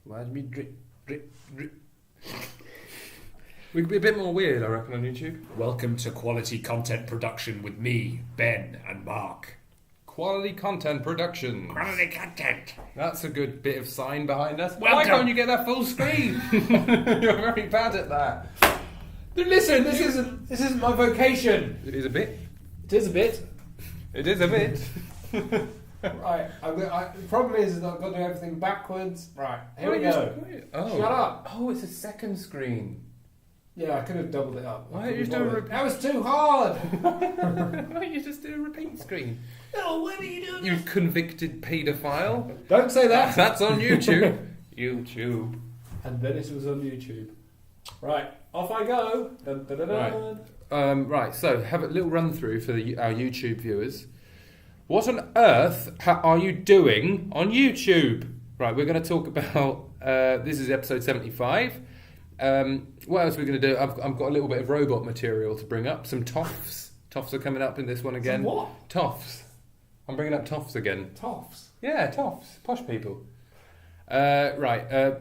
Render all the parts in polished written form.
Watch me drip, drip, drip. We could be a bit more weird, I reckon, on YouTube. Welcome to quality content production with me, Ben, and Mark. Quality content production. Quality content. That's a good bit of sign behind us. Welcome. Why can't you get that full screen? You're very bad at that. Listen, this isn't my vocation. It is a bit. It is a bit. It is a bit. Right. The problem is that I've got to do everything backwards. Right. Here we go. Oh. Shut up. Oh, it's a second screen. Yeah, I could have doubled it up. Why don't you just do a repeat? That was too hard. Why don't you just do a repeat screen? No, what are you doing? You convicted paedophile. Don't say that. That's on YouTube. YouTube. And then it was on YouTube. Right. Off I go. Dun, dun, dun, dun. Right, so have a little run through for our YouTube viewers. What on earth are you doing on YouTube? Right, we're going to talk about, this is episode 75. What else are we going to do? I've got a little bit of robot material to bring up. Some toffs. Toffs are coming up in this one again. Some what? Toffs. I'm bringing up toffs again. Toffs? Yeah, toffs. Posh people. Right,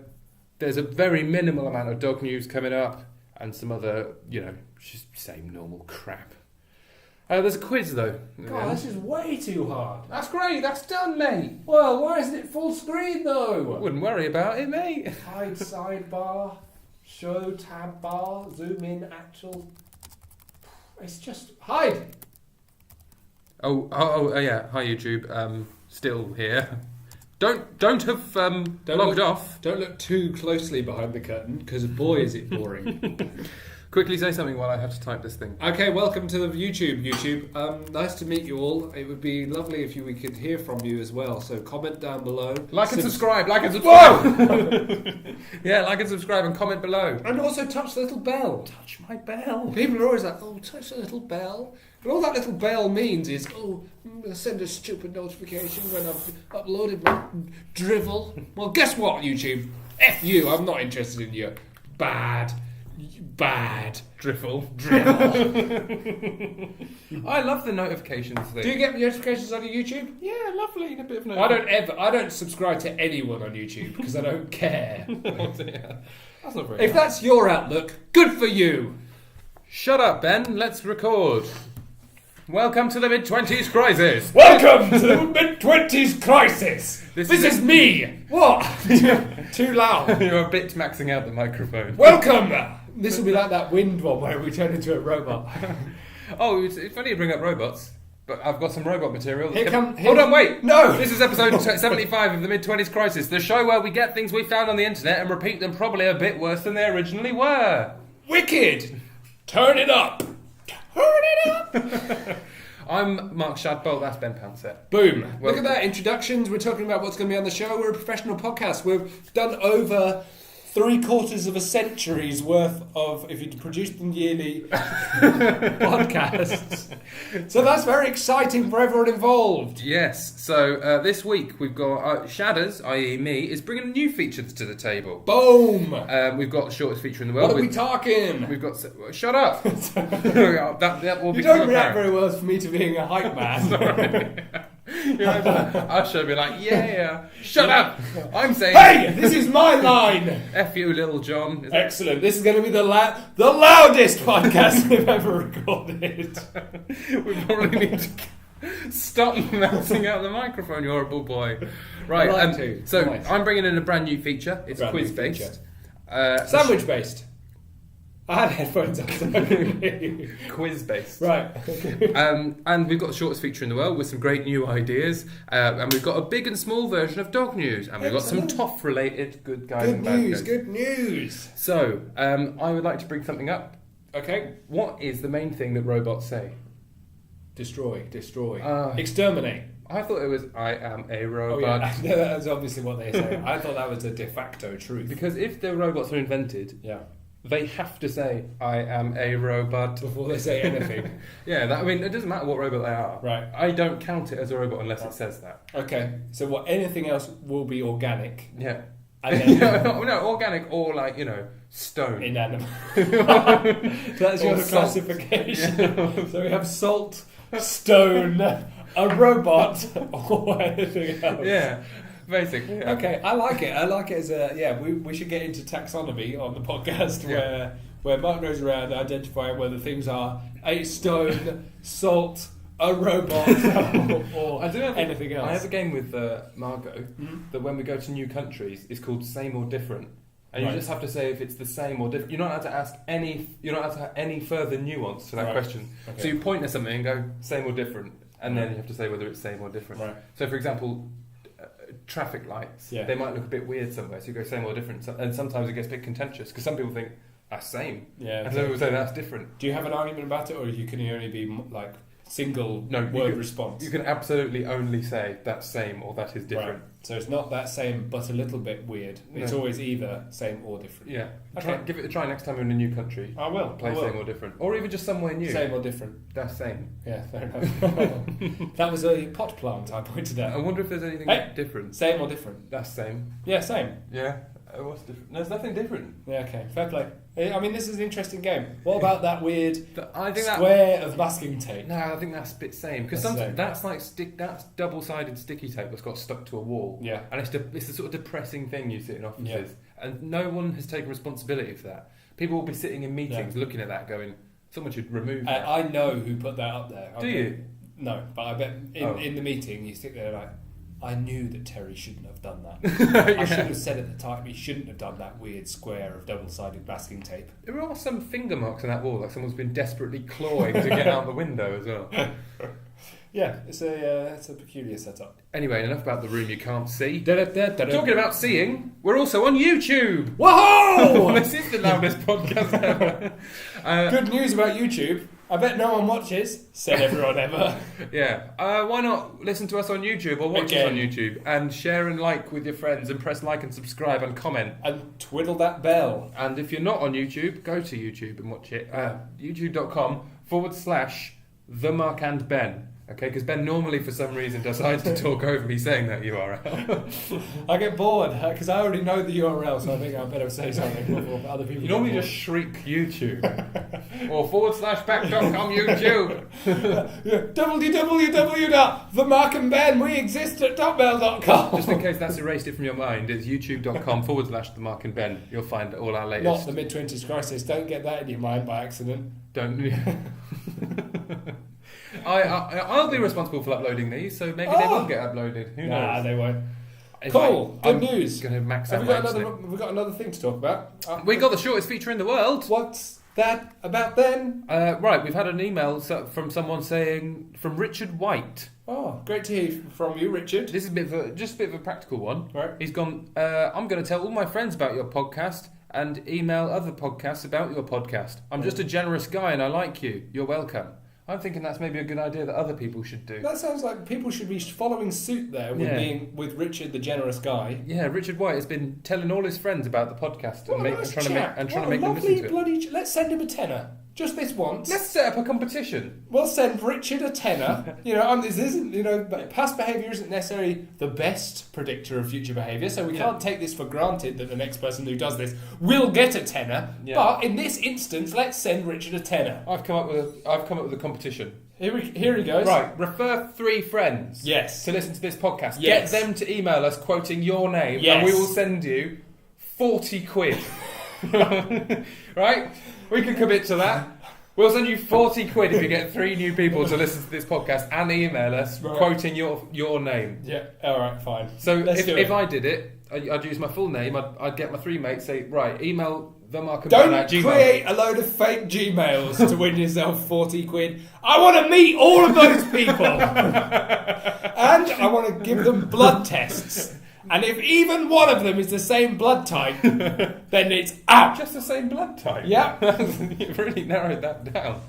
there's a very minimal amount of dog news coming up and some other, just same normal crap. There's a quiz though. God, this is way too hard. That's great, that's done, mate. Well, why isn't it full screen though? Wouldn't worry about it, mate. Hide sidebar, show tab bar, zoom in, actual. It's just hide. Oh yeah. Hi YouTube. Still here. Don't have logged off. Don't look too closely behind the curtain, because boy is it boring. Quickly say something while I have to type this thing. Okay, welcome to the YouTube. Nice to meet you all. It would be lovely if we could hear from you as well. So comment down below. Like and subscribe. Yeah, like and subscribe and comment below. And also touch the little bell. Touch my bell. People are always like, oh, touch the little bell. And all that little bell means is, send a stupid notification when I've uploaded my drivel. Well, guess what, YouTube? F you, I'm not interested in your bad Drivel. I love the notifications thing. Do you get notifications on your YouTube? Yeah, lovely. A bit of notification. I don't subscribe to anyone on YouTube because I don't care. Oh dear. That's not very If that's your outlook, good for you. Shut up, Ben. Let's record. Welcome to the mid-20s crisis. Welcome to the mid-20s crisis. This is me. What? Too loud. You're a bit maxing out the microphone. Welcome. This will be like that wind one where we turn into a robot. Oh, it's funny you bring up robots, but I've got some robot material. Hold on, wait. No. This is episode 75 of the Mid-20s Crisis, the show where we get things we found on the internet and repeat them probably a bit worse than they originally were. Wicked. Turn it up. Turn it up. I'm Mark Shadbolt, that's Ben Pouncett. Boom. Look at that, introductions. We're talking about what's going to be on the show. We're a professional podcast. We've done over 3/4 of a century's worth of, if you produce them yearly, podcasts. So that's very exciting for everyone involved. Yes, so this week we've got Shadders, i.e. me, is bringing a new feature to the table. Boom! We've got the shortest feature in the world. What are we talking? We've got... Shut up! that will you don't react very well for me to being a hype man. Sorry. Usher be like, yeah, shut up! I'm saying, hey, this is my line. F you, Little John. Excellent. This is going to be the loudest podcast we've ever recorded. We probably need to stop mousing out the microphone, you horrible boy. Right. So nice. I'm bringing in a brand new feature. It's quiz based, sandwich based. I had headphones on. Quiz based. Right. And we've got the shortest feature in the world with some great new ideas. And we've got a big and small version of dog news. And we've got some toff related good guys and bad guys. Good news. So, I would like to bring something up. Okay. What is the main thing that robots say? Destroy. Exterminate. I thought it was, I am a robot. Oh, yeah. That's obviously what they say. I thought that was a de facto truth. Because if the robots are invented... Yeah. They have to say, I am a robot. Before they say anything. Yeah, it doesn't matter what robot they are. Right. I don't count it as a robot unless it says that. Okay, so anything else will be organic. Yeah. And then, no, organic or stone. Inanimate. That's your classification. Yeah. So we have salt, stone, a robot, or anything else. Yeah. Basically, yeah. Okay, I like it. I like it as a We should get into taxonomy on the podcast where Mark goes around identifying whether things are a stone, salt, a robot, or anything else. I have a game with Margot that when we go to new countries is called Same or Different, and you just have to say if it's the same or different. You're not allowed to ask any. You're not allowed to have any further nuance to that question. Okay. So you point at something and go same or different, and then you have to say whether it's same or different. Right. So, for example, traffic lights. Yeah. They might look a bit weird somewhere, so you go same or different, and sometimes it gets a bit contentious because some people think that's same, and some people say that's different. Do you have an argument about it, or you can only be like single word response? You can absolutely only say that's same or that is different. Right. So it's not that same, but a little bit weird. It's always either same or different. Yeah. Okay. Give it a try next time you're in a new country. I will. Play same or different, or even just somewhere new. Same or different. That's same. Yeah, fair enough. That was a pot plant I pointed out. I wonder if there's anything different. Same or different? That's same. Yeah, same. Yeah. What's different? There's nothing different. Yeah, okay. Fair play. I mean, this is an interesting game. What about that weird square of masking tape? No, I think that's a bit same. Because sometimes that's like that's double-sided sticky tape that's got stuck to a wall. Yeah. And it's a sort of depressing thing you see in offices. Yeah. And no one has taken responsibility for that. People will be sitting in meetings looking at that going, someone should remove that. I know who put that up there. Do you? No, but I bet in the meeting you sit there like, I knew that Terry shouldn't have done that. I should have said at the time he shouldn't have done that weird square of double-sided masking tape. There are some finger marks on that wall, like someone's been desperately clawing to get out the window as well. Yeah, it's a peculiar setup. Anyway, enough about the room you can't see. Talking about seeing, we're also on YouTube. Whoa! This is the loudest podcast ever. Good news about YouTube. I bet no one watches, said everyone ever. Yeah. Why not listen to us on YouTube or watch us on YouTube and share and like with your friends and press like and subscribe and comment. And twiddle that bell. And if you're not on YouTube, go to YouTube and watch it at youtube.com/The Mark and Ben. Okay, because Ben normally, for some reason, decides to talk over me saying that URL. I get bored because I already know the URL, so I think I better say something before other people. You normally just shriek YouTube or /back.com YouTube. www.themarkandben. We exist at .mail.com. Just in case that's erased it from your mind, it's youtube.com/The Mark and Ben. You'll find all our latest. Not the mid-20s crisis. Don't get that in your mind by accident. Don't. I'll be responsible for uploading these, so maybe they will get uploaded. Who knows? Nah, they won't. Cool. Good news. Going to max out. Have we got another thing to talk about? We got the shortest feature in the world. What's that about then? Right, we've had an email from someone saying from Richard White. Oh, great to hear from you, Richard. This is just a bit of a practical one. Right. He's gone. I'm going to tell all my friends about your podcast and email other podcasts about your podcast. I'm just a generous guy and I like you. You're welcome. I'm thinking that's maybe a good idea that other people should do. That sounds like people should be following suit there with being with Richard, the generous guy. Yeah, Richard White has been telling all his friends about the podcast and trying to make them listen to it. Let's send him a tenner. Just this once. Let's set up a competition. We'll send Richard a tenner. This isn't, past behaviour isn't necessarily the best predictor of future behaviour, so we can't take this for granted that the next person who does this will get a tenner. Yeah. But in this instance, let's send Richard a tenner. I've come up with a competition. Here he goes. Right, refer 3 friends. Yes. To listen to this podcast. Yes. Get them to email us quoting your name, yes. and we will send you 40 quid. Right? We can commit to that. We'll send you 40 quid if you get 3 new people to listen to this podcast and email us quoting your name. Yeah, alright, fine. So if I did it, I'd use my full name, I'd get my 3 mates, say, right, email Don't create a load of fake Gmails to win yourself 40 quid. I want to meet all of those people. And I want to give them blood tests. And if even one of them is the same blood type, then it's out. Just the same blood type? Yeah. You've really narrowed that down.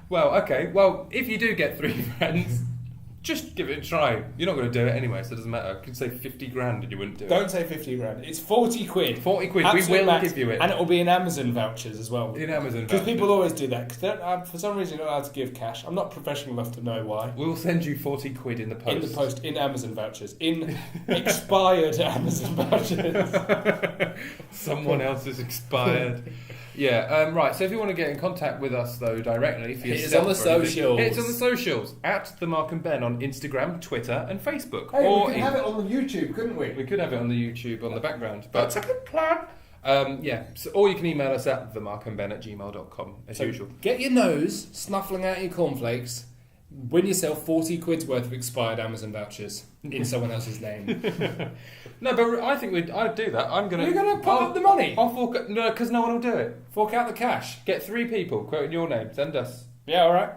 Well, okay. Well, if you do get 3 friends, just give it a try. You're not going to do it anyway, so it doesn't matter. I could say 50 grand and you wouldn't do it. Don't say 50 grand. It's 40 quid. 40 quid. Absolute we will max. give you it. And it will be in Amazon vouchers as well. In Amazon vouchers. Because people always do that. Because for some reason you're not allowed to give cash. I'm not professional enough to know why. We'll send you 40 quid in the post. In the post, in Amazon vouchers. In expired Amazon vouchers. Someone else has expired. Yeah, right. So if you want to get in contact with us, though, directly for It's yourself, on the or anything, socials. it's on the socials at the Mark and Ben on Instagram, Twitter, and Facebook. Hey, or we could have it on the YouTube, couldn't we? We could have it on the YouTube on the background, but That's a good plan. or you can email us at themarkandben@gmail.com as usual. Get your nose snuffling out your cornflakes. Win yourself 40 quid's worth of expired Amazon vouchers in someone else's name. No, but I think I'd do that. I'm gonna. You're going to put up the money? I'll fork. No, because no one will do it. Fork out the cash. Get 3 people quoting your name. Send us. Yeah, alright.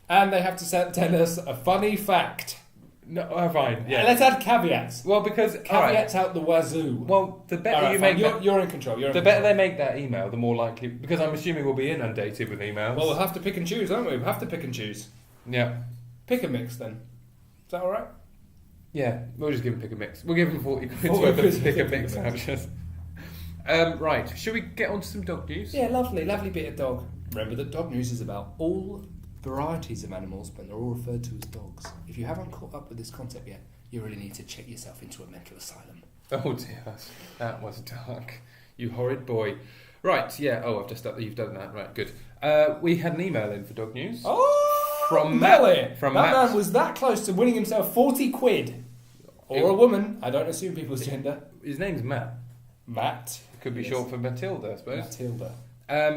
And they have to tell us a funny fact. No, fine. Yeah. Let's add caveats. Well, because Caveats out the wazoo. Well, the better you fine. make. You're in control. The better they make that email, the more likely. Because I'm assuming we'll be inundated with emails. Well, we'll have to pick and choose, won't we? We'll have to pick and choose. Yeah. Pick a mix then. Is that alright? Yeah. We'll just give them pick a mix. We'll give them 40 quid 40 worth quid of pick a mix vouchers. Right. Should we get on to some dog news? Yeah, lovely bit of dog. Remember that dog news is about all varieties of animals, but they're all referred to as dogs. If you haven't caught up with this concept yet, you really need to check yourself into a mental asylum. Oh dear, that was dark. You horrid boy. Right, yeah. Oh, I've just you've done that. Right, good. We had an email in for dog news. Oh, From Melly. Matt. From that Matt. man was that close to winning himself 40 quid. Or a woman. I don't assume people's gender. His name's Matt. Matt. Could be short for Matilda, I suppose. Matilda.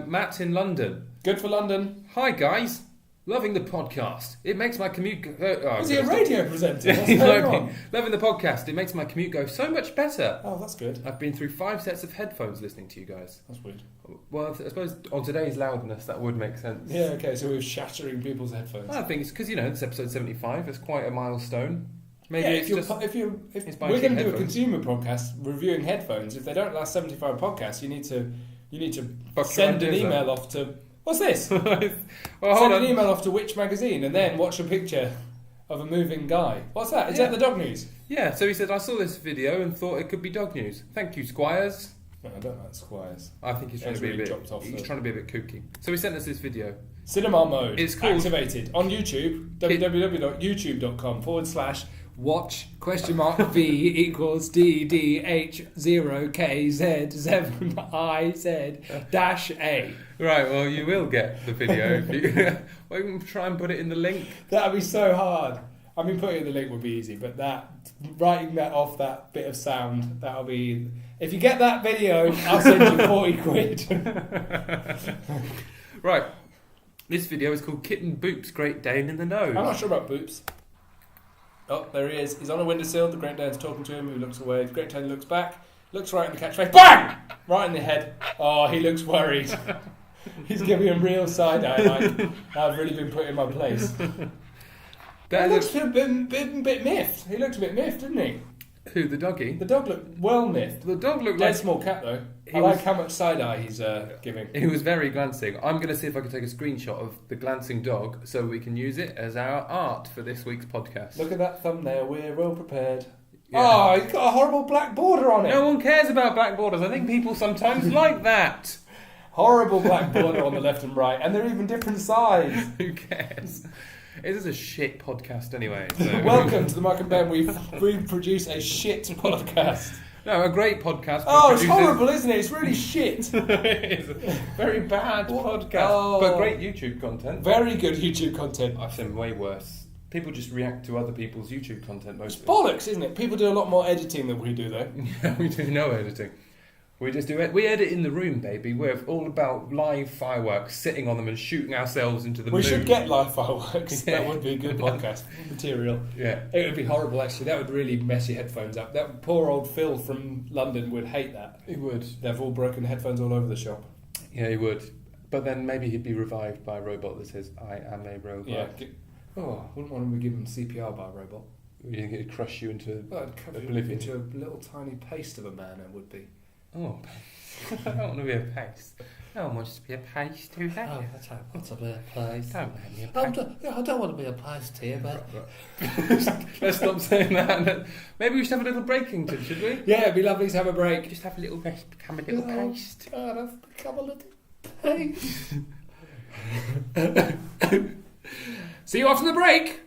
Matt's in London. Good for London. Hi guys, loving the podcast. It makes my commute. Is he a radio presenter? What's He going might be. on? Loving the podcast. It makes my commute go so much better. Oh, that's good. I've been through 5 sets of headphones listening to you guys. That's weird. Well, I suppose on today's loudness that would make sense. Yeah, okay, so we're shattering people's headphones. I think it's because it's episode 75. It's quite a milestone. Maybe yeah, it's if just. we're buying going to do a headphones. consumer podcast reviewing headphones, if they don't last 75 podcasts, you need to Fuck send your an ideas email off to what's this? well, hold Send on. an email off to which magazine and then watch a picture of a moving guy. What's that? Is Yeah. that the dog news? Yeah, so he said, I saw this video and thought it could be dog news. Thank you, Squires. No, I don't like Squires. I think he's trying It's to be really a dropped off bit. He's the- trying to be a bit kooky. So he sent us this video. Cinema mode. It's called- activated on YouTube. www.youtube.com/watch V equals DDH0KZ7IZ-A. Right, well, you will get the video if you. Well, you can try and put it in the link. That'd be so hard. I mean, putting the link would be easy, but writing that off that bit of sound, that'll be. If you get that video, I'll send you 40 quid. Right, this video is called Kitten Boops Great Dane in the Nose. I'm not sure about Boops. Oh, there he is. He's on a windowsill. The Great Dane's talking to him. He looks away. The Great Dane looks back. Looks right in the cat's face. Bang! Right in the head. Oh, he looks worried. He's giving him real side eye. Like, I've really been put in my place. That He is looks a bit miffed. He looked a bit miffed, didn't he? who, the doggy? The dog looked well miffed. The dog looked Dead like small cat though. He I like was- how much side eye he's giving. he was very glancing. I'm going to see if I can take a screenshot of the glancing dog so we can use it as our art for this week's podcast. Look at that thumbnail. We're well prepared. Yeah. Oh, he's got a horrible black border on it. No one cares about black borders. I think people sometimes like that. Horrible black border on the left and right, and they're even different sides. Who cares? It is a shit podcast anyway. So. Welcome to the Mark and Ben. We produce a shit podcast. No, a great podcast. Oh, it's horrible, isn't it? It's really shit. It's a very bad podcast, Oh. but great YouTube content. Very good YouTube content. I've seen way worse. People just react to other people's YouTube content It's mostly. bollocks, isn't it? People do a lot more editing than we do, though. Yeah, we do no editing. We just do it. We edit in the room, baby. We're all about live fireworks, sitting on them and shooting ourselves into the moon. We should get live fireworks. Yeah. That would be a good podcast material. Yeah. It would be horrible, actually. That would really mess your headphones up. That poor old Phil from London would hate that. He would. They've all broken headphones all over the shop. Yeah, he would. But then maybe he'd be revived by a robot that says, I am a robot. Yeah. Oh, I wouldn't want him to give him CPR by a robot. You think it'd crush you into Well, I'd cut him oblivion. into a little tiny paste of a man, it would be. Oh, I don't want to be a paste. No one wants to be a paste, do they? Oh, I don't want to be a place. Don't make me a I paste. don't want to be a paste here, but Let's stop saying that. Maybe we should have a little Breakington, should we? Yeah, it'd be lovely to have a break. Just have a little rest, become a little Oh. paste. God, I've become a little paste. See you after the break.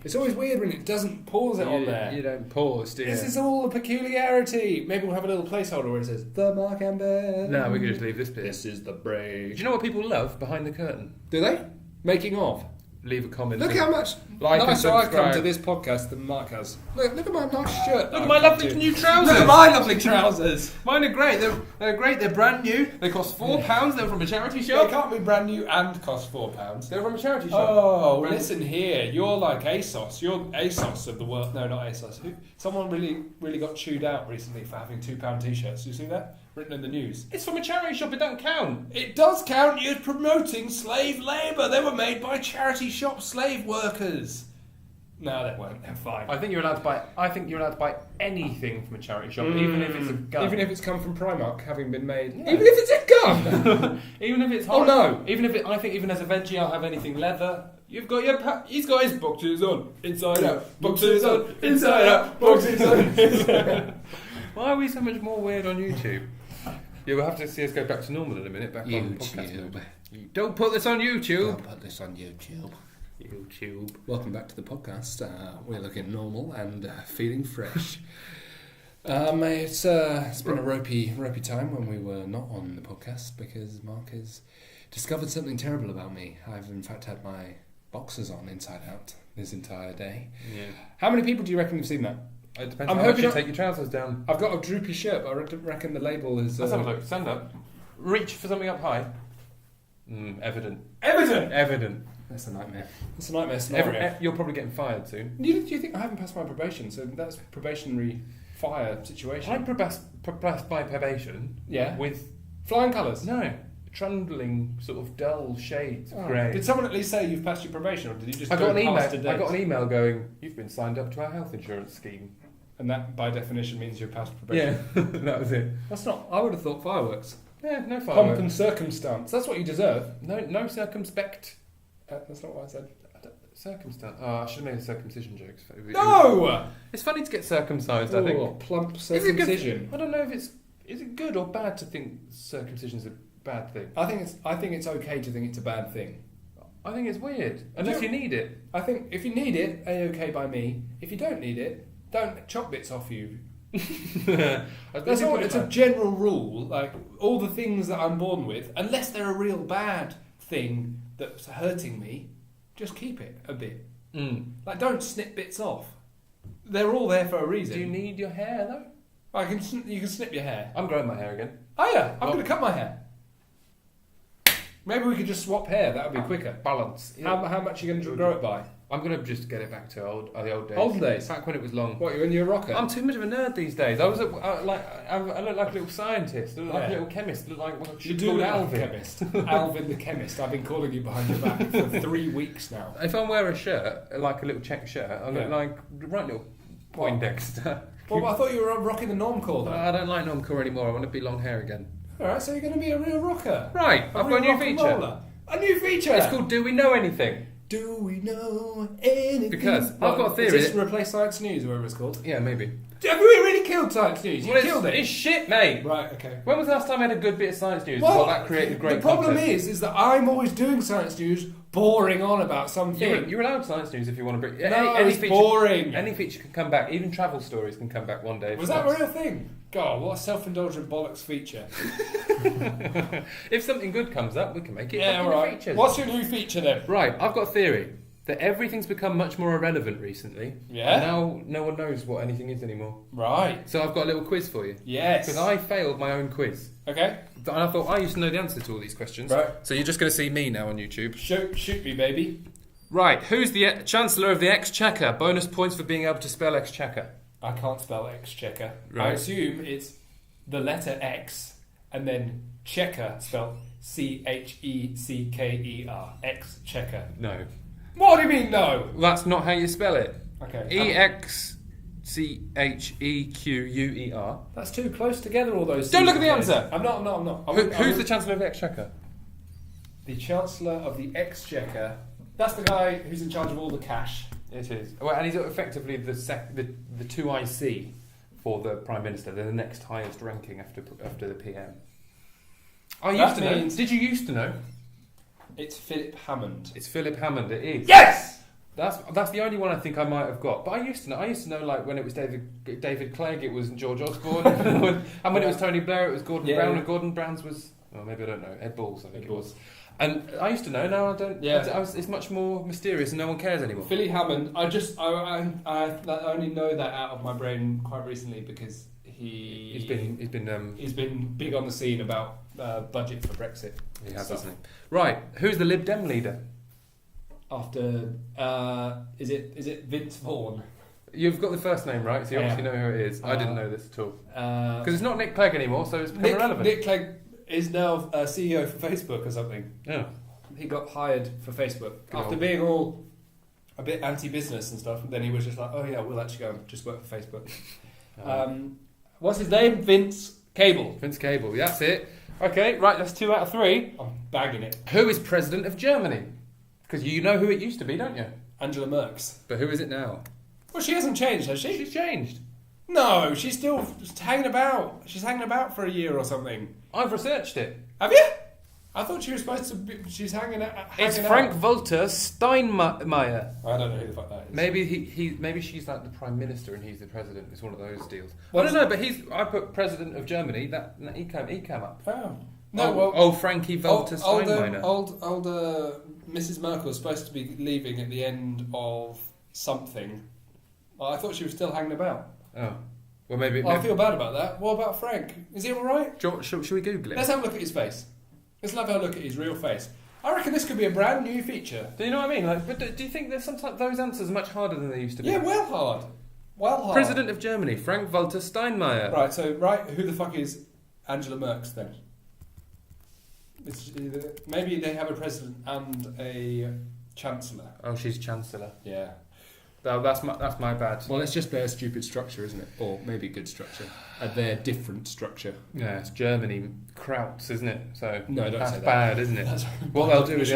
It's always weird when it doesn't pause it on there. You don't pause, do you? This is all a peculiarity. Maybe we'll have a little placeholder where it says, The Mark and Ben. No, we can just leave this bit. This is the Do break. you know what people love behind the curtain? Do they? Making of. Leave a comment. Look how much Like and nicer I come subscribe. to this podcast than Mark has. Look at my nice shirt. Look at my lovely new trousers. Look at my lovely trousers. Mine are great. They're great. They're brand new. They cost £4. They're from a charity They shop. can't be brand new and cost £4. They're from a charity shop. Oh, Brand- listen here. You're like ASOS. You're ASOS of the world. No, not ASOS. Someone really got chewed out recently for having £2 t-shirts. Did you see that? Written in the news. It's from a charity shop. It don't count. It does count. You're promoting slave labour. They were made by charity shop slave workers. No, they weren't. They're fine. I think you're allowed to buy anything from a charity shop, even if it's a gun. Even if it's come from Primark, having been made. Yeah. Even if it's a gun. Even if it's Oh, no. Even if I think even as a veggie, I'll have anything leather. You've got your. He's got his boxes on, inside out. Boxes on, inside out. Boxes on, inside out. Why are we so much more weird on YouTube? Yeah, we'll have to see us go back to normal in a minute. Back on podcast mode. Don't put this on YouTube. Don't put this on YouTube. YouTube. Welcome back to the podcast. We're looking normal and feeling fresh. It's been a ropey time when we were not on the podcast because Mark has discovered something terrible about me. I've in fact had my boxers on inside out this entire day. Yeah. How many people do you reckon have seen that? It depends I'm how much hoping you not- take your trousers down. I've got a droopy shirt, but I reckon the label is... Let's have a look. Stand up. Reach for something up high. Evident. Evident! That's a nightmare. That's a nightmare scenario. You're probably getting fired soon. Do you think I haven't passed my probation, so that's probationary fire situation? I passed my probation. Yeah. With Flying colours? no trundling sort of dull shades of Oh. grey. Did someone at least say you've passed your probation, or did you just I got an past a email. I date? got an email going. You've been signed up to our health insurance scheme. And that, by definition, means you've passed probation. Yeah, that was it. That's not... I would have thought fireworks. Yeah, no Pomp fireworks. and circumstance. That's what you deserve. No circumspect. That's not what I said. Circumstance. Oh, I should have made circumcision jokes. No! It's funny to get circumcised. I think. Oh, plump Is it good- circumcision. I don't know if it's. Is it good or bad to think circumcision's a bad thing? I think it's okay to think it's a bad thing. I think it's weird. Unless you need it. I think if you need it, A-okay by me. If you don't need it, don't chop bits off you. That's all, it's a general rule. Like, all the things that I'm born with, unless they're a real bad thing that's hurting me, just keep it a bit. Like, don't snip bits off. They're all there for a reason. Do you need your hair though? You can snip your hair. I'm growing my hair again. Oh yeah, I'm going to cut my hair. Maybe we could just swap hair. That would be quicker. Balance. How much are you going to grow it by? I'm going to just get it back to the old days. Old days? Back when it was long. What, you're in your rocker? I'm too much of a nerd these days. I look like a little scientist. I look like a little chemist. I look like what You you do called look like a Alvin. chemist. Alvin the chemist. I've been calling you behind your back for 3 weeks now. If I wear a shirt, like a little check shirt, I look Yeah. like right little Poindexter. Well, I thought you were rocking the normcore though. I don't like normcore anymore. I want to be long hair again. Alright, so you're going to be a real rocker. Right, I've got a new feature. A new feature! It's called Do We Know Anything? Do We Know Anything? Because I've got a theory Is this that- replace Science News or whatever it's called? Yeah, maybe. Have we really killed Science News? You Well, killed It's it. shit, mate. Right, okay. When was the last time I had a good bit of science news? Well, That created great the problem content? is that I'm always doing Science News, boring on about something. You're allowed science news if you want to bring. No, any it's feature, boring. Any feature can come back. Even travel stories can come back one day. Was that a real thing? God, what a self-indulgent bollocks feature. If something good comes up, we can make it. Yeah, fucking right. features. What's your new feature then? Right, I've got a theory that everything's become much more irrelevant recently. Yeah? And now no one knows what anything is anymore. Right. So I've got a little quiz for you. Yes. Because I failed my own quiz. Okay. And I thought I used to know the answer to all these questions. Right. So you're just going to see me now on YouTube. Shoot me, baby. Right, who's the Chancellor of the Exchequer? Bonus points for being able to spell Exchequer. I can't spell exchequer. I Right. assume it's the letter X and then checker spelled Checker. Exchequer. No. What do you mean no? That's not how you spell it. Okay. Exchequer. That's too close together, all those. Don't C's look at the and K's. answer. I'm not. Who's the Chancellor of the Exchequer? the Chancellor of the Exchequer? That's the guy who's in charge of all the cash. It is. Well, and he's effectively the 2IC for the Prime Minister. They're the next highest ranking after the PM. I That used to know. means- Did you used to know? It's Philip Hammond. It's Philip Hammond. It is. Yes! That's the only one I think I might have got. But I used to know like when it was David Clegg, it was George Osborne, and when it was Tony Blair, it was Gordon Brown, and Gordon Brown's was maybe I don't know, Ed Balls, I think it was. And I used to know. Now I don't. Yeah, it's much more mysterious, and no one cares anymore. Philly Hammond. I only know that out of my brain quite recently because he's been big on the scene about budget for Brexit. He has, hasn't he? Right. Who's the Lib Dem leader? After is it Vince Vaughn? You've got the first name right, so you obviously know who it is. I didn't know this at all because it's not Nick Clegg anymore, so it's irrelevant. Nick Clegg is now CEO for Facebook or something. Yeah, he got hired for Facebook after being all a bit anti-business and stuff. And then he was just like, "Oh yeah, we'll actually go and just work for Facebook." What's his name? Vince Cable. Vince Cable. That's it. Okay, right. That's 2 out of 3. I'm bagging it. Who is president of Germany? Because you know who it used to be, don't you? Angela Merkel. But who is it now? Well, she hasn't changed, has she? She's changed. No, she's still just hanging about. She's hanging about for a year or something. I've researched it. Have you? I thought she was supposed to be... She's hanging out... It's Frank-Walter Steinmeier. I don't know who the fuck that is. Maybe she's like the Prime Minister and he's the President. It's one of those deals. I don't know, but I put President of Germany. He came up. Oh. No, Frankie Walter Steinmeier. Old Mrs. Merkel is supposed to be leaving at the end of something. Well, I thought she was still hanging about. Oh. Well, maybe... I feel bad about that. What about Frank? Is he alright? Should we Google it? Let's have a look at his face. Let's have a look at his real face. I reckon this could be a brand new feature. Do you know what I mean? Like, but do you think there's sometimes those answers are much harder than they used to be? Yeah, well hard. President of Germany, Frank-Walter Steinmeier. Right, who the fuck is Angela Merkel then? Maybe they have a president and a chancellor. Oh, she's chancellor. Yeah. That's my bad. Well, it's just their stupid structure, isn't it? Or maybe good structure. Their different structure. Yeah, it's Germany Krauts, isn't it? So no, that's bad, isn't it? What they'll do is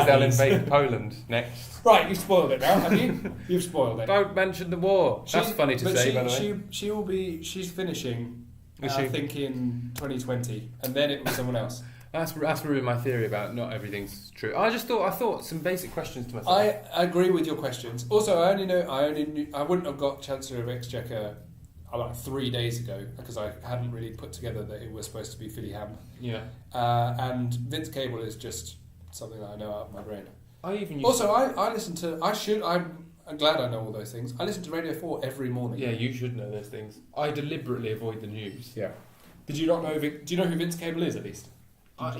they'll invade Poland next. Right, you've spoiled it now, have you? You've spoiled it. Don't mention the war. That's funny to say, by the way. She's finishing, I think, in 2020, and then it was someone else. That's ruined my theory about not everything's true. I thought some basic questions to myself. I agree with your questions. Also, I wouldn't have got Chancellor of Exchequer about 3 days ago because I hadn't really put together that it was supposed to be Philly Ham. Yeah. And Vince Cable is just something that I know out of my brain. I listen to. I'm glad I know all those things. I listen to Radio 4 every morning. Yeah, you should know those things. I deliberately avoid the news. Yeah. Did you not know? Do you know who Vince Cable is at least?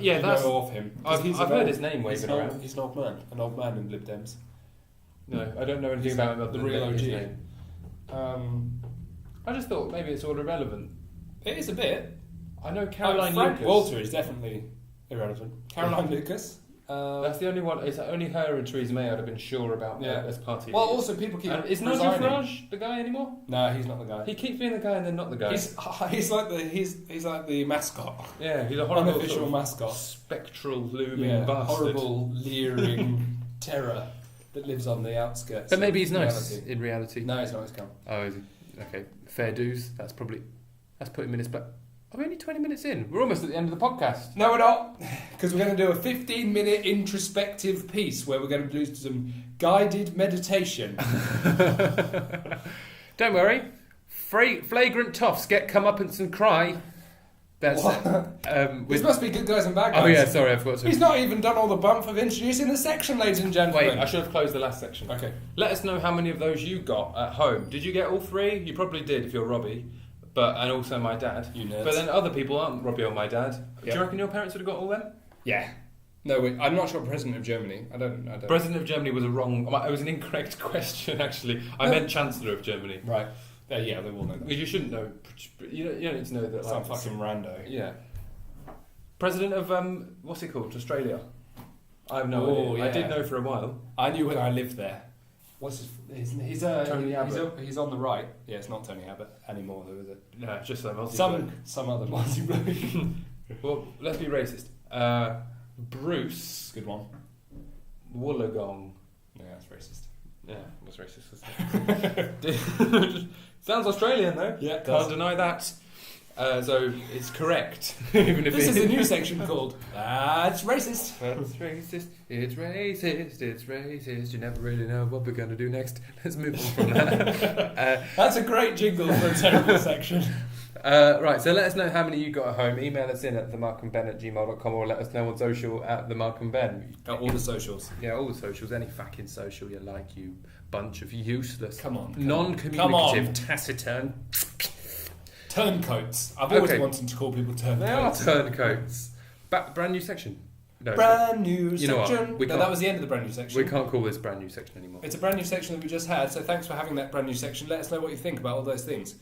Yeah, that's. Know of him. I've heard his name waving around. He's an old man in Lib Dems. No, I don't know anything about him. The real OG. I just thought maybe it's all irrelevant. It is a bit. I know Caroline Frank Lucas. Walter is definitely irrelevant. Caroline Lucas. That's the only one. It's only her and Theresa May I'd have been sure about as party. Well, also people keep. Is Nigel Farage the guy anymore? No, he's not the guy. He keeps being the guy and then not the guy. He's like the mascot. Yeah, he's a horrible unofficial mascot. Spectral looming bastard. Horrible leering terror that lives on the outskirts. But maybe he's nice in reality. No, he's not. He's calm. Oh, is he? Okay, fair dues. That's put him in his back. Are we only 20 minutes in? We're almost at the end of the podcast. No, we're not. Because we're going to do a 15-minute introspective piece where we're going to do some guided meditation. Don't worry. Flagrant toffs get comeuppance and cry. That's this must be good guys and bad guys. Oh yeah, sorry, I forgot to. He's not even done all the bump of introducing the section, ladies and gentlemen. Wait, I should have closed the last section. Okay. Let us know how many of those you got at home. Did you get all 3? You probably did if you're Robbie. And also my dad. You nerds. But then other people aren't Robbie or my dad. Yep. Do you reckon your parents would have got all them? Yeah. No, I'm not sure. President of Germany. I don't. President of Germany was it was an incorrect question actually. I meant Chancellor of Germany. Right. Yeah, they will know that. You shouldn't know. You don't need to know that. Some fucking rando. Yeah. President of what's it called? Australia. I have no idea. Yeah. I did know for a while. I knew when I lived there. What's he's Tony Abbott. He's on the right. Yeah, it's not Tony Abbott anymore, though, is it? No, it's just some other Aussie bloke. Well, let's be racist. Bruce. Good one. Wollongong. Yeah, that's racist. Yeah, it was racist. Sounds Australian though. Yeah, can't deny that. So it's correct. Even if This is a new section called That's Racist. That's racist. It's racist. It's racist. You never really know what we're going to do next. Let's move on from that. That's a great jingle for a terrible section. Right, so let us know how many you got at home. Email us in at themarkandben@gmail.com or let us know on social at themarkandben. All the socials. Yeah, all the socials. Any fucking social you like, you bunch of useless, Come on. non-communicative, taciturn. Turncoats. I've always wanted to call people turncoats. They are turncoats. Brand new section. No, brand new you know section. what? That was the end of the brand new section. We can't call this brand new section anymore. It's a brand new section that we just had, so thanks for having that brand new section. Let us know what you think about all those things.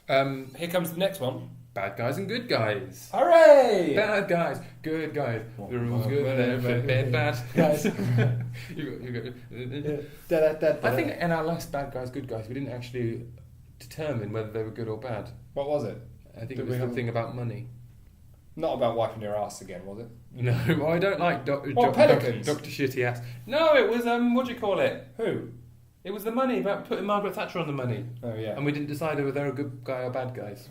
Here comes the next one. Bad guys and good guys. Hooray! Bad guys, good guys. The rules good, bad guys. I think in our last bad guys, good guys, we didn't actually determine whether they were good or bad. What was it? I think it was something about money. Not about wiping your ass again, was it? No, I don't like Pelicans? Dr. Shitty Ass. No, it was what do you call it? Who? It was the money, about putting Margaret Thatcher on the money. Oh yeah. And we didn't decide whether they were a good guy or bad guys.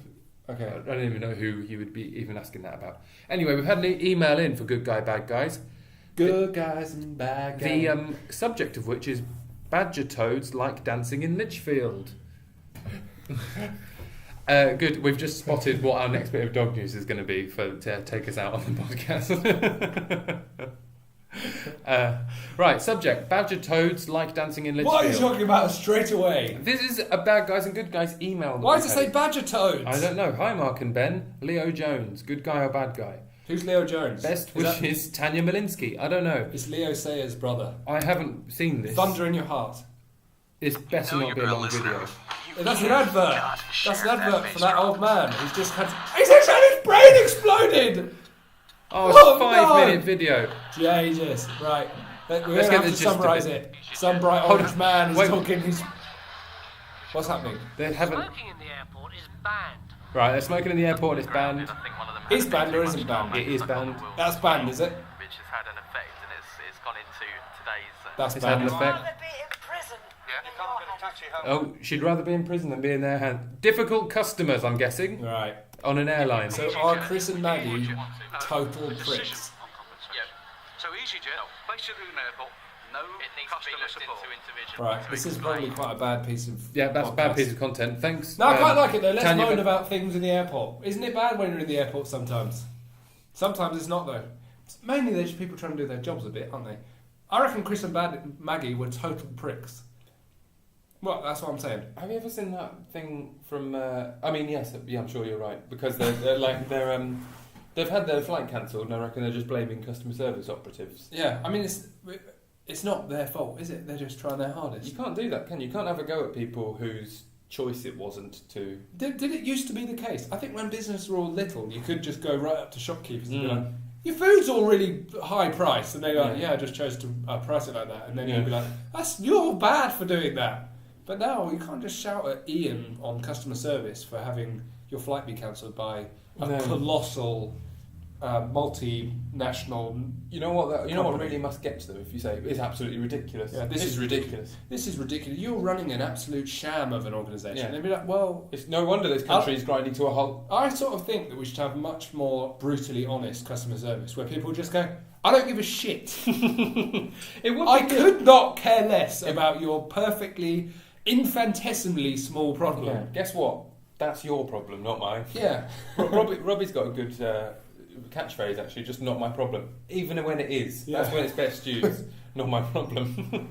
Okay. I don't even know who you would be even asking that about. Anyway, we've had an email in for good guy, bad guys. Good guys and bad guys. The subject of which is badger toads like dancing in Lichfield. Good. We've just spotted what our next bit of dog news is going to be to take us out on the podcast. Right, subject. Badger toads like dancing in Lichfield. What are you talking about straight away? This is a bad guys and good guys email. Why does it say badger toads? I don't know. Hi, Mark and Ben. Leo Jones. Good guy or bad guy? Who's Leo Jones? Best wishes, Tanya Malinsky. I don't know. It's Leo Sayers' brother. I haven't seen this. Thunder in your heart. It's better not be a long video. That's an advert. That's an advert for that old man who's just had. He's just had his brain exploded! Oh, it's a 5-minute video. Jesus. Right. We're going Let's to get have the to gist of summarise it. it. Some bright Hold orange on. man is Wait. talking. What's happening? They haven't. Smoking in the airport is banned. Right, they're smoking in the airport and it's banned. Is banned or isn't banned? It is banned. That's banned, is it? Which has had an effect, and it's gone into today's. That's It's had an banned. effect. Rather be in prison. Yeah. in your hand. Oh, she'd rather be in prison than be in their hand. Difficult customers, I'm guessing, Right. on an airline. So are Chris and Maggie total pricks? Yeah. So EasyJet, place you through an airport, no It needs to be customer looked support. into individually. Right. This is probably quite a bad piece of. Yeah, that's a bad podcast. piece of content. Thanks. No, I quite like it though. Let's Tanya, moan about things in the airport. Isn't it bad when you're in the airport sometimes? Sometimes it's not though. Mainly they're just people trying to do their jobs a bit, aren't they? I reckon Chris and Maggie were total pricks. Well, that's what I'm saying. Have you ever seen that thing from? I mean, yes, yeah, I'm sure you're right because they've had their flight cancelled, and I reckon they're just blaming customer service operatives. Yeah, I mean it's not their fault, is it? They're just trying their hardest. You can't do that, can you? You can't have a go at people whose choice it wasn't to. Did it used to be the case? I think when businesses were all little, you could just go right up to shopkeepers and be like, your food's all really high priced, and they're like, yeah, I just chose to price it like that, and then you'd be like, you're bad for doing that. But now you can't just shout at Ian on customer service for having your flight be cancelled by a colossal multinational. You know what? You know what really must get to them if you say it's absolutely ridiculous. Yeah, this is ridiculous. This is ridiculous. You're running an absolute sham of an organisation. Yeah. And they'd be like, well, It's no wonder this country is grinding to a halt. I sort of think that we should have much more brutally honest customer service where people just go, I don't give a shit. It would. I could not care less about your perfectly infinitesimally small problem. Yeah. Guess what? That's your problem, not mine. Yeah. Robbie's got a good catchphrase actually. Just not my problem. Even when it is, that's when it's best used. Not my problem.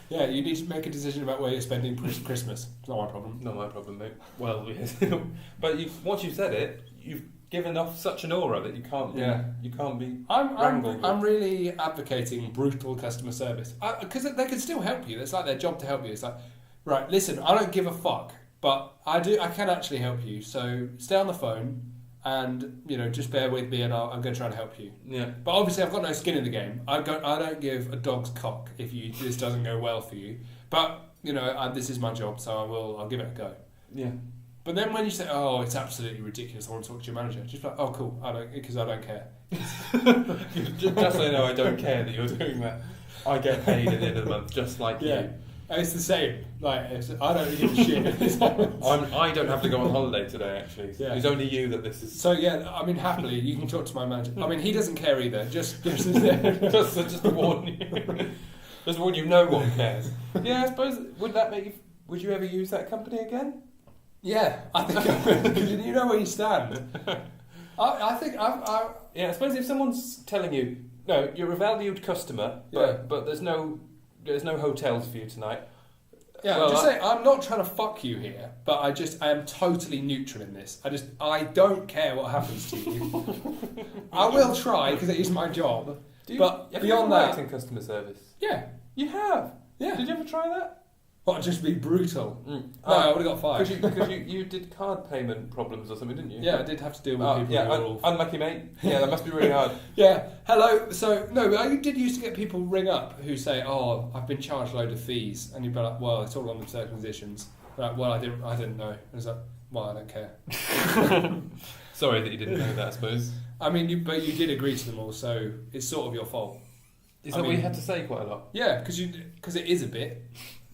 Yeah, you need to make a decision about where you're spending Christmas. It's not my problem. Not my problem, mate. Well, yes. But once you've said it, you've given off such an aura that you can't. You can't be. I'm really advocating brutal customer service because they can still help you. It's like their job to help you. It's like, right, listen, I don't give a fuck, but I can actually help you. So stay on the phone and just bear with me, and I'm going to try and help you. Yeah. But obviously, I've got no skin in the game. I don't give a dog's cock if this doesn't go well for you. But this is my job, so I'll give it a go. Yeah. But then when you say, "Oh, it's absolutely ridiculous," I want to talk to your manager. Just like, "Oh, cool," because I don't care. Just so you know, I don't care that you're doing that. I get paid at the end of the month, just like you. It's the same. Like, I don't give a shit if this happens. I don't have to go on holiday today, actually. Yeah. It's only you that this is... So, yeah, I mean, happily, you can talk to my manager. I mean, he doesn't care either. Just just to warn you. Just warn you, no one cares. Yeah, I suppose, would you ever use that company again? Yeah, I think I would, because you know where you stand. I think Yeah, I suppose if someone's telling you, no, you're a valued customer, but there's no hotels for you tonight. Yeah, well, I'm just saying, I'm not trying to fuck you here, but I am totally neutral in this. I don't care what happens to you. I will try, because it is my job. But have beyond you ever that... worked in customer service? Yeah. You have? Yeah. Did you ever try that? What, just be brutal? No, I would have got fired. Because you did card payment problems or something, didn't you? Yeah, I did have to deal with people who were all... Unlucky, mate. Yeah, that must be really hard. Yeah, hello. So, no, but I did used to get people ring up who say, oh, I've been charged a load of fees. And you'd be like, well, it's all on the certain conditions. Like, well, I didn't know. And it's like, well, I don't care. Sorry that you didn't know that, I suppose. I mean, but you did agree to them all, so it's sort of your fault. Is that what you had to say quite a lot? Yeah, because it is a bit.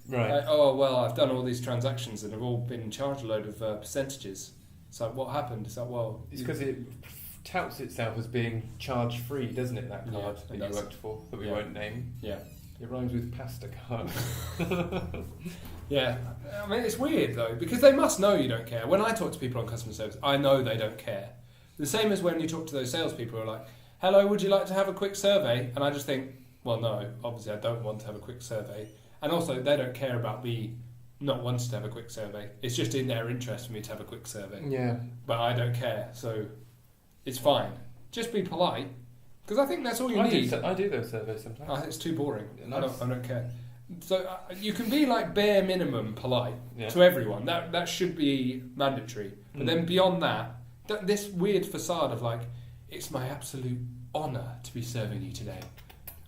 Right. Like, oh, well, I've done all these transactions and have all been charged a load of percentages. It's like, what happened? It's like, well... It's because it touts itself as being charge-free, doesn't it, that card that you worked for, that we won't name? Yeah. It rhymes with pasta card. Yeah. I mean, it's weird, though, because they must know you don't care. When I talk to people on customer service, I know they don't care. The same as when you talk to those salespeople who are like, hello, would you like to have a quick survey? And I just think, well, no, obviously I don't want to have a quick survey. And also, they don't care about me not wanting to have a quick survey. It's just in their interest for me to have a quick survey. Yeah. But I don't care, so it's fine. Just be polite, because I think that's all you need. I do those surveys sometimes. I think it's too boring. Nice. I don't care. So you can be like bare minimum polite to everyone. That should be mandatory. But then beyond that, this weird facade of like, it's my absolute honour to be serving you today.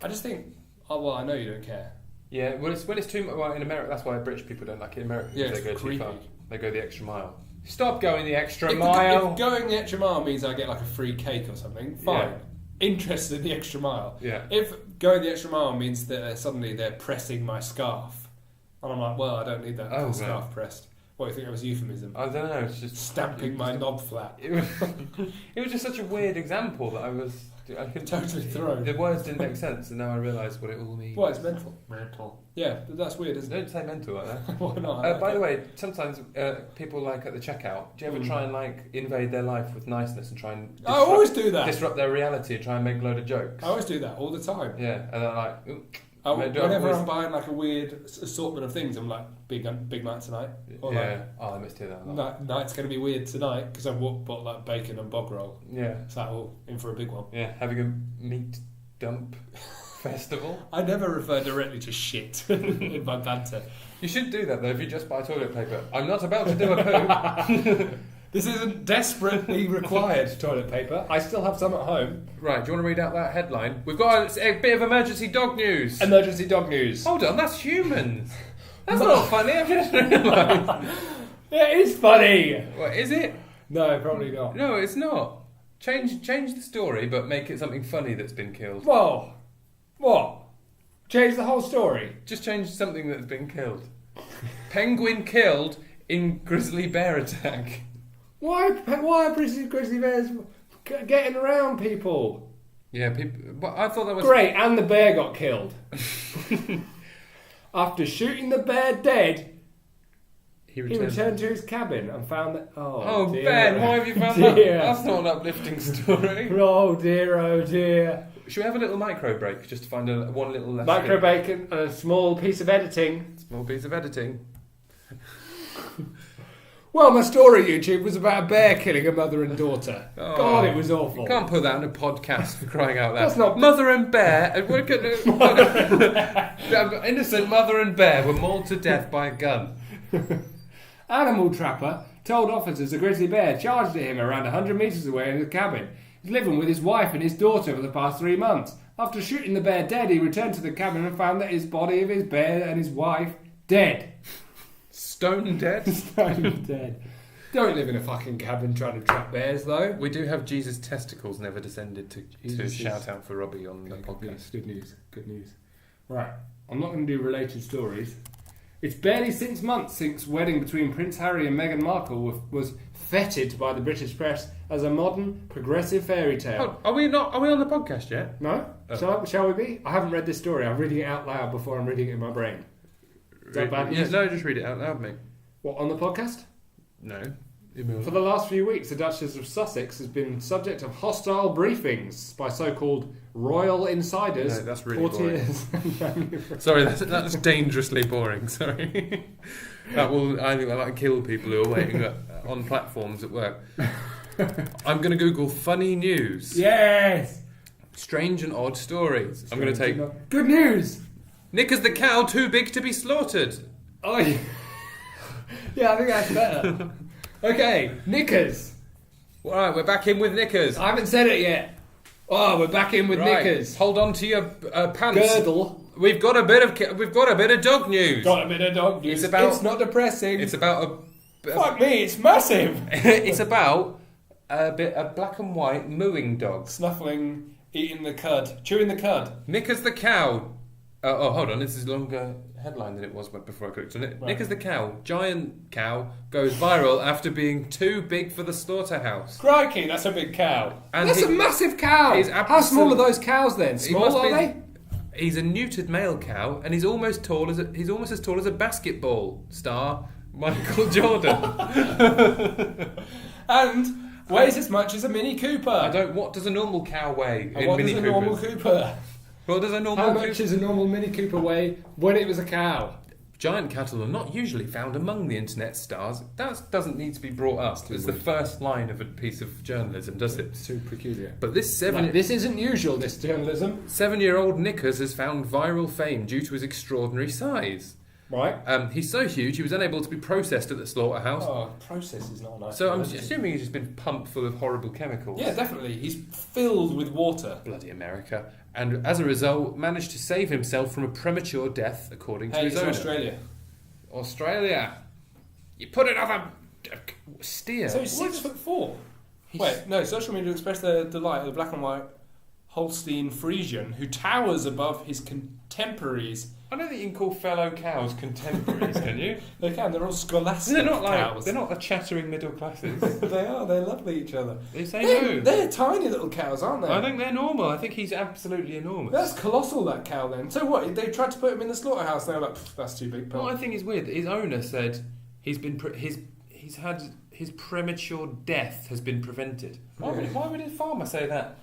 I just think, oh well, I know you don't care. Yeah, when it's too much. Well, in America, that's why British people don't like it in America. Yeah, they go creepy. too far. They go the extra mile. Stop going the extra mile. If going the extra mile means I get like a free cake or something, fine. Yeah. Interested in the extra mile. Yeah. If going the extra mile means that suddenly they're pressing my scarf, and I'm like, well, I don't need that scarf pressed. What, do you think it was a euphemism? I don't know. It's just stamping my knob flat. It was just such a weird example that I could totally thrown. The words didn't make sense, and now I realise what it all means. Well, it's mental. Yeah, but that's weird, isn't it? Don't say mental like that. Why not? By the way, sometimes people like at the checkout. Do you ever try and like invade their life with niceness and try and? I always do that. Disrupt their reality and try and make a load of jokes. I always do that all the time. Yeah, and they're like. Whenever I'm buying like a weird assortment of things, I'm like, big night tonight. Or yeah. I missed that. Night's going to be weird tonight because I bought like bacon and bog roll. Yeah. It's like, in for a big one. Yeah, having a meat dump festival. I never refer directly to shit in my banter. You should do that though if you just buy toilet paper. I'm not about to do a poo. This isn't desperately required toilet paper. I still have some at home. Right, do you want to read out that headline? We've got a bit of emergency dog news. Emergency dog news. Hold on, that's humans. That's not funny, I've just realised. It is funny. What, is it? No, probably not. No, it's not. Change the story, but make it something funny that's been killed. Whoa. What? Change the whole story? Just change something that's been killed. Penguin killed in grizzly bear attack. Why are grizzly bears getting around people? Yeah, people. But I thought that was great. And the bear got killed. After shooting the bear dead, he returned to his cabin and found that. Oh dear. Ben, why have you found that? That's not an uplifting story. Oh dear. Should we have a little micro break just to find one little lesson? Micro bacon and a small piece of editing. Small piece of editing. Well, my story, YouTube, was about a bear killing a mother and daughter. God, it was awful. You can't put that on a podcast for crying out loud. That's not... Mother and bear... innocent mother and bear were mauled to death by a gun. Animal trapper told officers a grizzly bear charged at him around 100 metres away in his cabin. He's living with his wife and his daughter for the past 3 months. After shooting the bear dead, he returned to the cabin and found that his body of his bear and his wife dead. Stone dead? Stone dead. Don't live in a fucking cabin trying to trap bears, though. We do have Jesus' testicles never descended to shout out for Robbie on the podcast. Yes, good news. Right. I'm not going to do related stories. It's barely 6 months since wedding between Prince Harry and Meghan Markle was feted by the British press as a modern, progressive fairy tale. Oh, are we on the podcast yet? No? Oh. Shall we be? I haven't read this story. I'm reading it out loud before I'm reading it in my brain. Is that bad news? No, just read it out loud, mate. What, on the podcast? No. For the last few weeks, the Duchess of Sussex has been subject of hostile briefings by so-called royal insiders. No, that's really courtiers. Sorry, that's dangerously boring. Sorry. I think that might kill people who are waiting on platforms at work. I'm going to Google funny news. Yes! Strange and odd stories. I'm going to take... Good news! Knickers the cow too big to be slaughtered. Oh, yeah. Yeah, I think that's better. Okay, Knickers. Alright, we're back in with Knickers. I haven't said it yet. Oh, we're back in with Knickers. Hold on to your pants. Girdle. We've got a bit of dog news. Got a bit of dog news. It's not depressing. It's about Fuck me, it's massive. it's about a black and white mooing dog. Snuffling, eating the cud, chewing the cud. Knickers the cow. Hold on, this is a longer headline than it was before I clicked on it. Right. Knickers the cow, giant cow, goes viral after being too big for the slaughterhouse. Crikey, that's a big cow. And That's a massive cow. How small are those cows then? Small are they? He's a neutered male cow, and he's almost as tall as a basketball star, Michael Jordan. And weighs as much as a Mini Cooper. What does a normal cow weigh in What Mini does a Coopers? normal Cooper? What does a normal How much does a normal Mini Cooper weigh when it was a cow? Giant cattle are not usually found among the internet stars. That doesn't need to be brought up as the first line of a piece of journalism, does it? It's too peculiar. But this This isn't usual, this journalism. 7-year-old Knickers has found viral fame due to his extraordinary size. Right. He's so huge he was unable to be processed at the slaughterhouse. Oh, process is not a nice So I'm word, is it? assuming he's just been pumped full of horrible chemicals. Yeah, definitely. He's filled with water. Bloody America. And as a result, managed to save himself from a premature death, according to Hey, his it's owner. Australia. Australia. You put another steer. So he's 6'4". Wait, no, social media expressed their delight at the black and white Holstein Friesian, who towers above his contemporaries. I don't think you can call fellow cows contemporaries, can you? They can, they're all scholastic They're not cows. they're not the chattering middle classes. They are, they love each other. They say no. They're tiny little cows, aren't they? I think they're normal. I think he's absolutely enormous. That's colossal, that cow then. So what, they tried to put him in the slaughterhouse, they were like, that's too big, pal. What I think is weird, his owner said he's had his premature death has been prevented. Why would a farmer say that?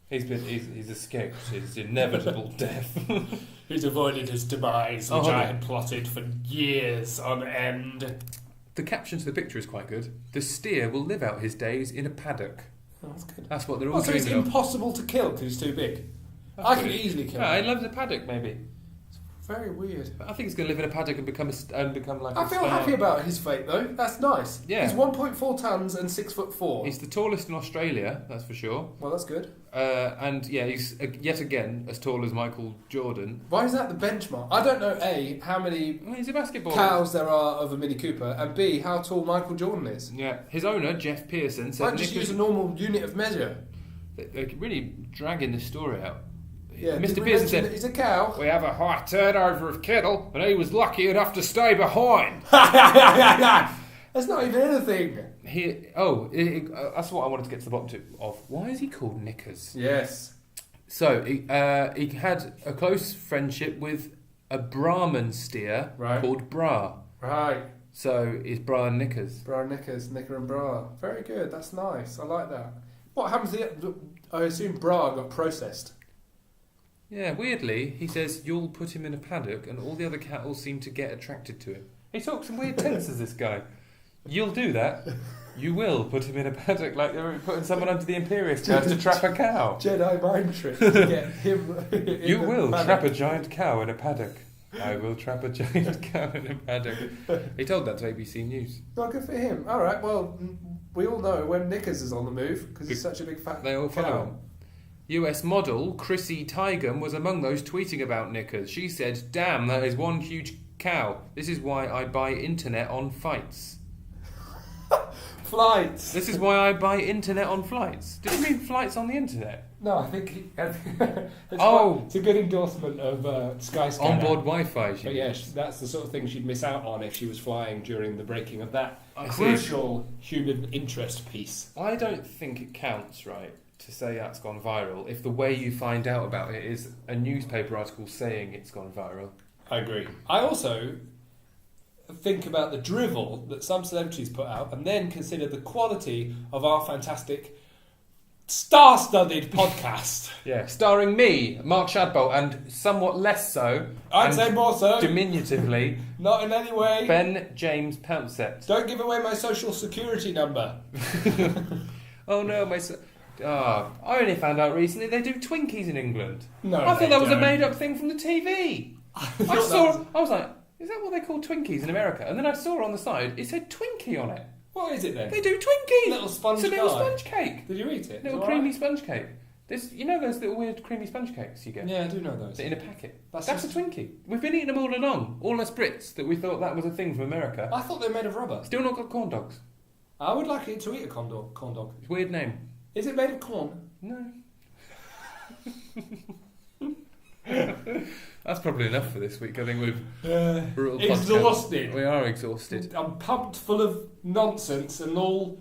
He's escaped his inevitable death. He's avoided his demise, which Oh, I had plotted for years on end. The caption to the picture is quite good. The steer will live out his days in a paddock. Oh, that's good. That's what they're all So it's dreaming of. impossible to kill because he's too big. I could easily kill Yeah, him. he loves a paddock, maybe. Very weird. But I think he's going to live in a paddock and become like. I feel happy about his fate though. That's nice. Yeah. He's 1.4 tons and 6'4". He's the tallest in Australia, that's for sure. Well, that's good. And yeah, he's yet again as tall as Michael Jordan. Why is that the benchmark? I don't know A, how many Well, he's a basketball. cows there are of a Mini Cooper, and B, how tall Michael Jordan is. Yeah, his owner Jeff Pearson said Might just use a normal unit of measure. they're really dragging this story out. Yeah, Mr. did we Pearson mention said that he's a cow. we have a high turnover of cattle, and he was lucky enough to stay behind. That's not even anything. That's what I wanted to get to the bottom of. Why is he called Knickers? Yes. So he had a close friendship with a Brahman steer called Bra. Right. So it's Bra and Knickers. Bra Knickers, Knicker and Bra. Very good. That's nice. I like that. What happens to the... I assume Bra got processed. Yeah, weirdly, he says you'll put him in a paddock and all the other cattle seem to get attracted to him. He talks in weird tenses, this guy. You'll do that. You will put him in a paddock like you're putting someone under the Imperious Guard to trap a cow. Jedi mind trick to get him in You the will paddock. trap a giant cow in a paddock. I will trap a giant cow in a paddock. He told that to ABC News. Well, good for him. All right, well, we all know when Knickers is on the move because he's such a big fat They all cow. follow him. US model Chrissy Teigen was among those tweeting about Knickers. She said, "Damn, that is one huge cow. This is why I buy internet on fights." flights. This is why I buy internet on flights. Did you mean flights on the internet? No, I think Oh. it's a good endorsement of Skyscanner. Onboard Wi-Fi. But yes, that's the sort of thing she'd miss out on if she was flying during the breaking of that I see. crucial human interest piece. I don't think it counts, right, to say that's gone viral if the way you find out about it is a newspaper article saying it's gone viral. I agree. I also think about the drivel that some celebrities put out and then consider the quality of our fantastic star-studded podcast. Yeah, starring me, Mark Shadbolt, and somewhat less so, I'd and say more so. diminutively, Not in any way. Ben James Pouncett. Don't give away my social security number. Oh no, I only found out recently they do Twinkies in England. No, I thought they that was a don't. made-up thing from the TV. I was like, is that what they call Twinkies in America? And then I saw on the side, it said Twinkie on it. What is it then? They do Twinkies! Little sponge It's a little guy. sponge cake. Did you eat it? Little Is it creamy alright? sponge cake. You know those little weird creamy sponge cakes you get? Yeah, I do know those. In a packet. That's That's a Twinkie. We've been eating them all along. All us Brits that we thought that was a thing from America. I thought they were made of rubber. Still not got corn dogs. I would like to eat a corn dog. It's a weird name. Is it made of corn? No. That's probably enough for this week. I think we're all Exhausted. podcast. We are exhausted. I'm pumped full of nonsense and all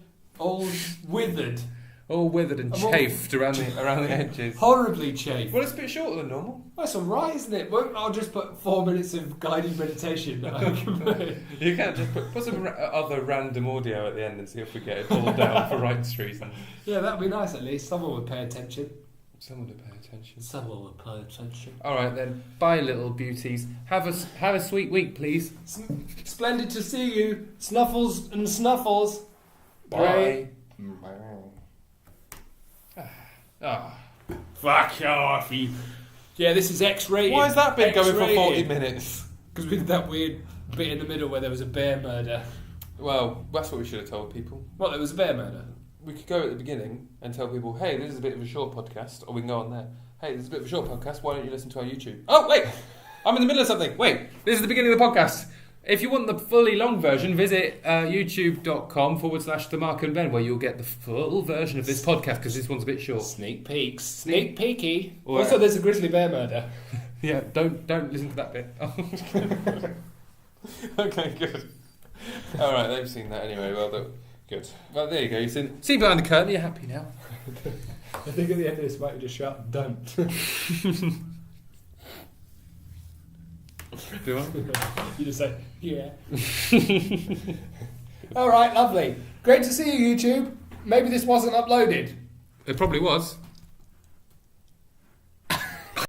withered. All withered and I'm all- chafed around the edges. Horribly chafed. Well, it's a bit shorter than normal. That's alright, isn't it? Well, I'll just put 4 minutes of guided meditation that I can put. You can't just put some other random audio at the end and see if we get it pulled down for rights reasons. Yeah, that'd be nice at least. Someone would pay attention. Someone to pay attention. Someone will pay attention. All right then. Bye, little beauties. Have a sweet week, please. Splendid to see you, Snuffles and Snuffles. Bye. Ah. Fuck off, you. Yeah, this is X-rated. Why has that been going for 40 X-rated. minutes? Because we did that weird bit in the middle where there was a bear murder. Well, that's what we should have told people. What, there was a bear murder? We could go at the beginning and tell people, hey, this is a bit of a short podcast, or we can go on there. Hey, this is a bit of a short podcast, why don't you listen to our YouTube? Oh, wait! I'm in the middle of something. Wait, this is the beginning of the podcast. If you want the fully long version, visit youtube.com/The Mark and Ben, where you'll get the full version of this podcast, because this one's a bit short. Sneak peeks. Sneak peeky. Or- Also, there's a grizzly bear murder. Yeah, don't listen to that bit. Okay, good. All right, they've seen that anyway. Well, good. Well, there you go. You've seen behind the curtain. You're happy now. I think at the end of this, might just shout, don't. Do I? You just say, yeah. All right, lovely. Great to see you, YouTube. Maybe this wasn't uploaded. It probably was.